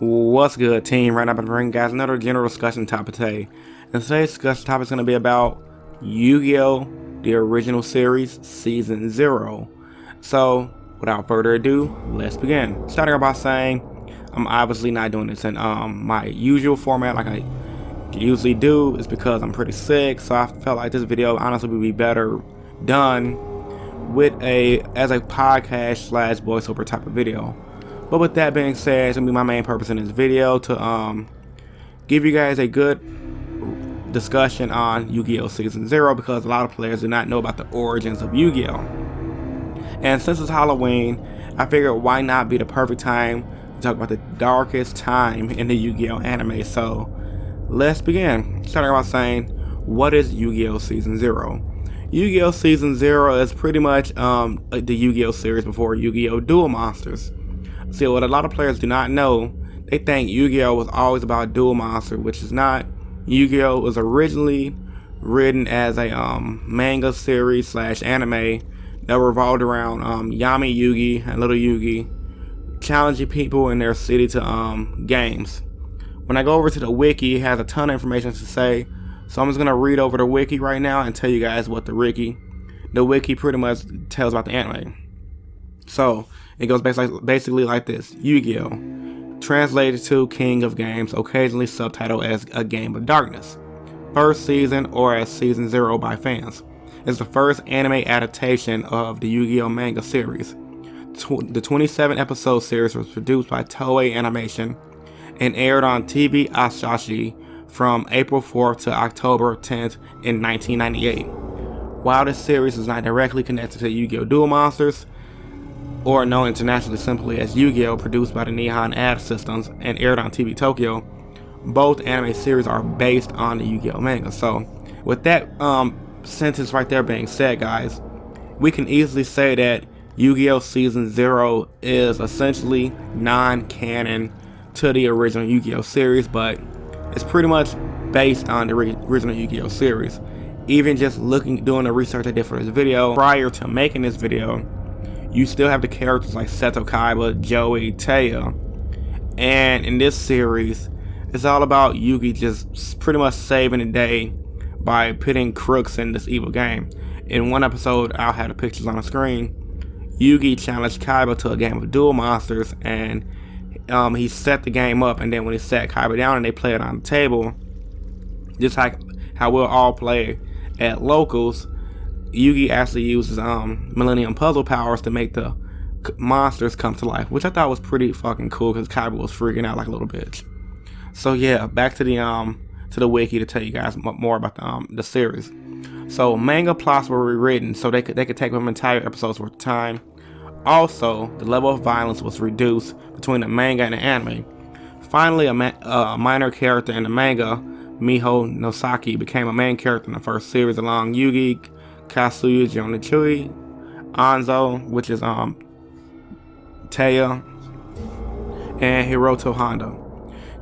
What's good, team? Right now I'm bringing guys another general discussion topic today. And today's discussion topic is going to be about Yu-Gi-Oh! The original series, Season 0. So, without further ado, let's begin. Starting out by saying, I'm obviously not doing this in my usual format like I usually do. It's because I'm pretty sick, so I felt like this video honestly would be better done with as a podcast / voiceover type of video. But with that being said, it's gonna be my main purpose in this video to give you guys a good discussion on Yu-Gi-Oh! Season 0, because a lot of players do not know about the origins of Yu-Gi-Oh! And since it's Halloween, I figured why not be the perfect time to talk about the darkest time in the Yu-Gi-Oh! Anime. So let's begin. Starting by saying, what is Yu-Gi-Oh! Season 0? Yu-Gi-Oh! Season 0 is pretty much the Yu-Gi-Oh! series before Yu-Gi-Oh! Duel Monsters. See, what a lot of players do not know, they think Yu-Gi-Oh! Was always about Duel Monster, which is not. Yu-Gi-Oh! Was originally written as a manga series / anime that revolved around Yami Yugi and Little Yugi challenging people in their city to games. When I go over to the Wiki, it has a ton of information to say, so I'm just going to read over the Wiki right now and tell you guys what the Wiki pretty much tells about the anime. So, it goes basically like this. Yu-Gi-Oh! Translated to King of Games, occasionally subtitled as A Game of Darkness. First season, or as Season 0 by fans, is the first anime adaptation of the Yu-Gi-Oh! Manga series. The 27-episode series was produced by Toei Animation and aired on TV Asahi from April 4th to October 10th in 1998. While this series is not directly connected to Yu-Gi-Oh! Duel Monsters, or known internationally simply as Yu-Gi-Oh!, produced by the Nihon Ad Systems and aired on TV Tokyo, both anime series are based on the Yu-Gi-Oh! Manga. So, with that sentence right there being said, guys, we can easily say that Yu-Gi-Oh! Season 0 is essentially non-canon to the original Yu-Gi-Oh! Series, but it's pretty much based on the original Yu-Gi-Oh! Series. Even just doing the research I did for this video, prior to making this video, you still have the characters like Seto Kaiba, Joey, Taya, and in this series, it's all about Yugi just pretty much saving the day by pitting crooks in this evil game. In one episode, I'll have the pictures on the screen. Yugi challenged Kaiba to a game of Duel Monsters, and he set the game up, and then when he sat Kaiba down and they play it on the table, just like how we'll all play at locals, Yugi actually uses Millennium Puzzle powers to make the monsters come to life, which I thought was pretty fucking cool because Kaiba was freaking out like a little bitch. So yeah, back to the Wiki to tell you guys more about the series. So manga plots were rewritten so they could take them entire episodes worth of time. Also, the level of violence was reduced between the manga and the anime. Finally, a minor character in the manga, Miho Nosaka, became a main character in the first series along Yugi, Katsuya Jonouchi, Anzu, which is Taya, and Hiroto Honda.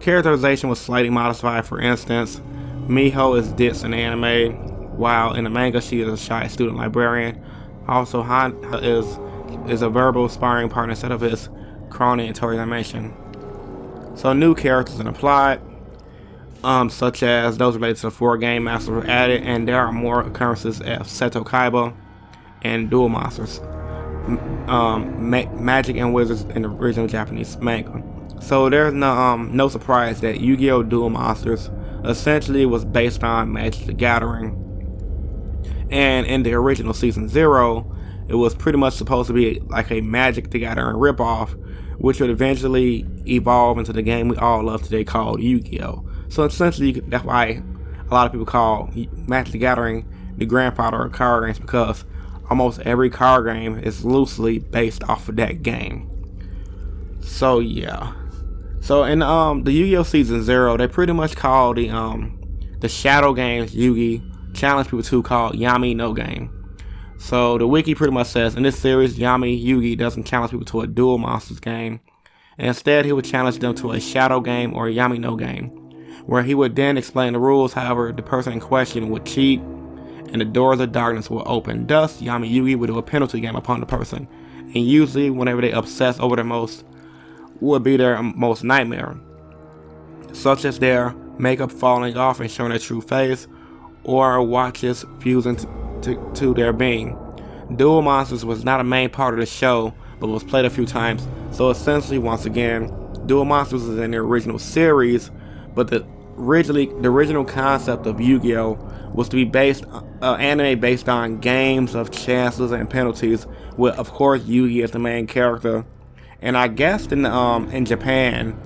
Characterization was slightly modified. For instance, Miho is ditz in the anime, while in the manga she is a shy student librarian. Also, Honda is a verbal sparring partner instead of his crony in Toei Animation. So new characters in the plot, such as those related to the 4 game masters, were added, and there are more occurrences of Seto Kaiba and Duel Monsters, magic and wizards in the original Japanese manga. So there's no surprise that Yu-Gi-Oh! Duel Monsters essentially was based on Magic the Gathering, and in the original Season 0, it was pretty much supposed to be like a Magic the Gathering ripoff, which would eventually evolve into the game we all love today called Yu-Gi-Oh! So essentially, that's why a lot of people call Magic the Gathering the grandfather of card games, because almost every card game is loosely based off of that game. So yeah. So in the Yu-Gi-Oh! Season 0, they pretty much call the shadow games Yugi challenge people to called Yami no game. So the Wiki pretty much says, in this series, Yami Yugi doesn't challenge people to a Duel Monsters game. And instead, he would challenge them to a shadow game or a Yami no game, where he would then explain the rules. However, the person in question would cheat and the doors of darkness will open. Thus, Yami Yugi would do a penalty game upon the person, and usually whenever they obsess over the most would be their most nightmare. such as their makeup falling off and showing their true face, or watches fusing to their being. Duel Monsters was not a main part of the show, but was played a few times. So essentially, once again, Duel Monsters is in the original series, but the original concept of Yu-Gi-Oh was to be based anime based on games of chances and penalties, with of course Yugi as the main character. And I guess in Japan,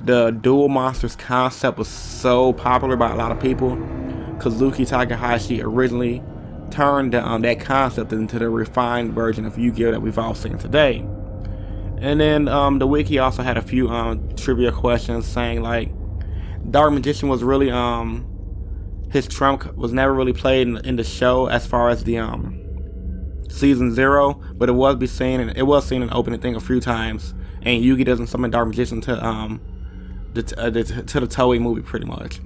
the Duel Monsters concept was so popular by a lot of people, Kazuki Takahashi originally turned that concept into the refined version of Yu-Gi-Oh that we've all seen today. And then the wiki also had a few trivia questions saying like Dark Magician was really his trump was never really played in the show as far as the season 0, but it was seen in opening thing a few times, and Yugi doesn't summon Dark Magician to the Toei movie pretty much.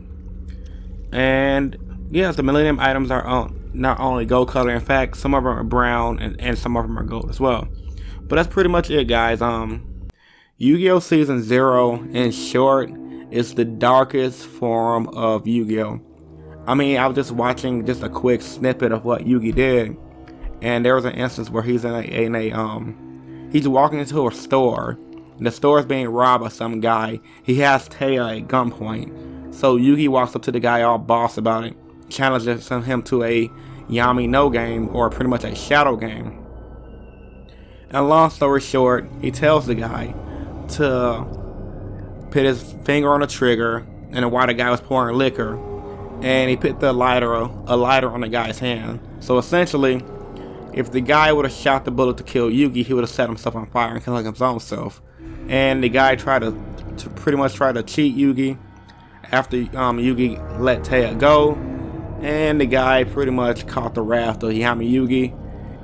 And yes, the Millennium items are not only gold color, in fact some of them are brown and some of them are gold as well. But that's pretty much it, guys. Yu-Gi-Oh! Season 0, in short, is the darkest form of Yu-Gi-Oh! I mean, I was just watching just a quick snippet of what Yugi did, and there was an instance where he's he's walking into a store, and the store is being robbed by some guy. He has Taya at gunpoint, so Yugi walks up to the guy all boss about it, challenges him to a Yami no game, or pretty much a shadow game. And long story short, he tells the guy to put his finger on the trigger, and while the guy was pouring liquor, and he put a lighter on the guy's hand. So essentially, if the guy would have shot the bullet to kill Yugi, he would have set himself on fire and killed his own self. And the guy tried to pretty much cheat Yugi after Yugi let Taya go, and the guy pretty much caught the wrath of Yami Yugi,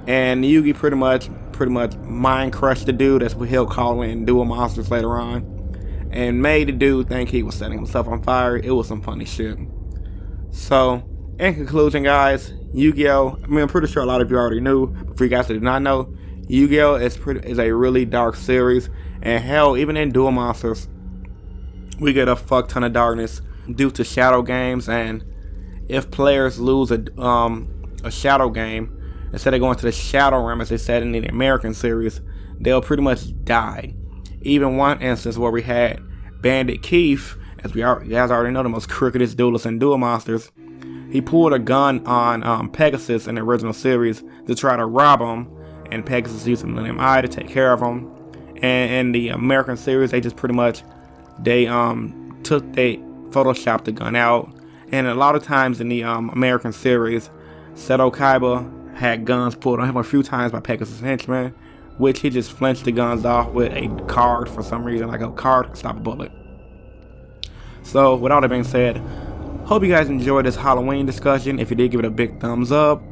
and Yugi pretty much mind crushed the dude, as he'll call in Duel Monsters later on, and made the dude think he was setting himself on fire. It was some funny shit. So, in conclusion, guys, Yu-Gi-Oh! I mean, I'm pretty sure a lot of you already knew, but for you guys that did not know, Yu-Gi-Oh! is a really dark series, and hell, even in Duel Monsters, we get a fuck ton of darkness due to shadow games. And if players lose a shadow game, instead of going to the shadow realm as they said in the American series, they'll pretty much die. Even one instance where we had Bandit Keith, as you guys already know, the most crookedest duelist in Duel Monsters. He pulled a gun on Pegasus in the original series to try to rob him, and Pegasus used the Millennium Eye to take care of him. And in the American series, they just pretty much they photoshopped the gun out. And a lot of times in the American series, Seto Kaiba had guns pulled on him a few times by Pegasus' henchmen, which he just flinched the guns off with a card for some reason, like a card to stop a bullet. So, with all that being said, hope you guys enjoyed this Halloween discussion. If you did, give it a big thumbs up.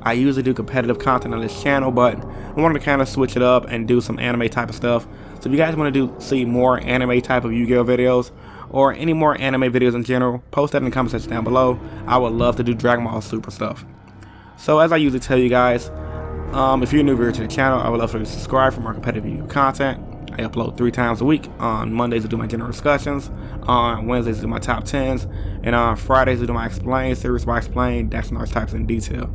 I usually do competitive content on this channel, but I wanted to kind of switch it up and do some anime type of stuff. So if you guys want to see more anime type of Yu-Gi-Oh videos, or any more anime videos in general, post that in the comment section down below. I would love to do Dragon Ball Super stuff. So as I usually tell you guys, if you're new here to the channel, I would love for you to subscribe for more competitive video content. I upload 3 times a week. On Mondays I do my general discussions, on Wednesdays I do my top 10s, and on Fridays I do my explain series where I explain decks and archetypes in detail.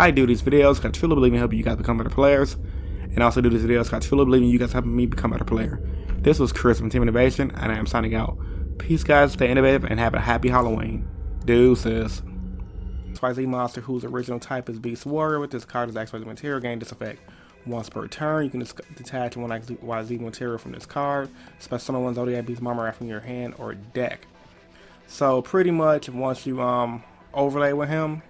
I do these videos because I truly believe in helping you guys become better players, and I also do these videos because I truly believe in you guys helping me become a better player. This was Chris from Team Innovation, and I am signing out. Peace, guys, stay innovative, and have a happy Halloween. Deuces. XYZ monster whose original type is Beast Warrior. With this card is XYZ material, gain this effect once per turn. You can detach one XYZ material from this card. Special summon one Zodiac Beast Marmor from your hand or deck. So pretty much once you overlay with him,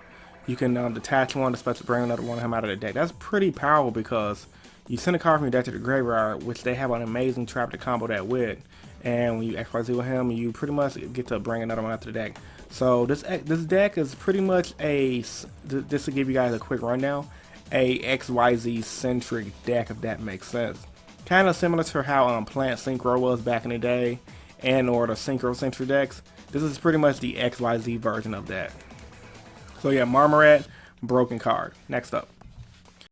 you can detach one to special bring another one of him out of the deck. That's pretty powerful because you send a card from your deck to the graveyard, which they have an amazing trap to combo that with. And when you XYZ with him, you pretty much get to bring another one out to the deck. So this deck is pretty much just to give you guys a quick rundown, a XYZ centric deck, if that makes sense. Kind of similar to how Plant Synchro was back in the day, and or the Synchro centric decks. This is pretty much the XYZ version of that. So yeah, Marmoret, broken card. Next up.